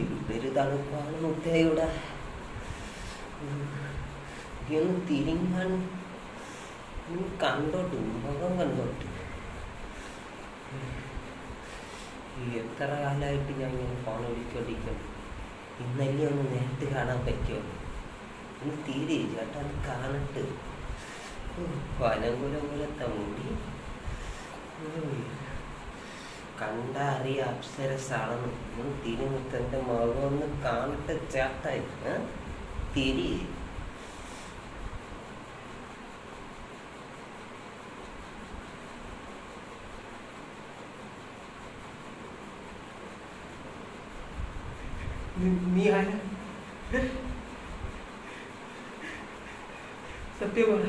എന്തൊരു തണുപ്പാണ് മുത്തയുടെ. ഒന്ന് തിരിഞ്ഞാണ് കണ്ടോട്ട്, മുഖം കണ്ടോട്ട്. എത്ര കാലമായിട്ട് ഞാൻ ഇങ്ങനെ ഫോൺ വിളിച്ചോണ്ടിരിക്കണം. ഇന്നല്ലേ ഒന്ന് നേരിട്ട് കാണാൻ പറ്റുമോ? ഒന്ന് തീരെ ചേട്ടാ ഒന്ന് കാണട്ട്. വനകുലകുലത്തെ മുടി കണ്ടാ അറിയാം അപ്സരസാണെന്ന്. ഒന്ന് തിരിഞ്ഞിട്ടെൻ്റെ മുഖം ഒന്ന് കാണട്ടെ ചേട്ടായി. തിരി നീ ആരാ? സത്യം പറ.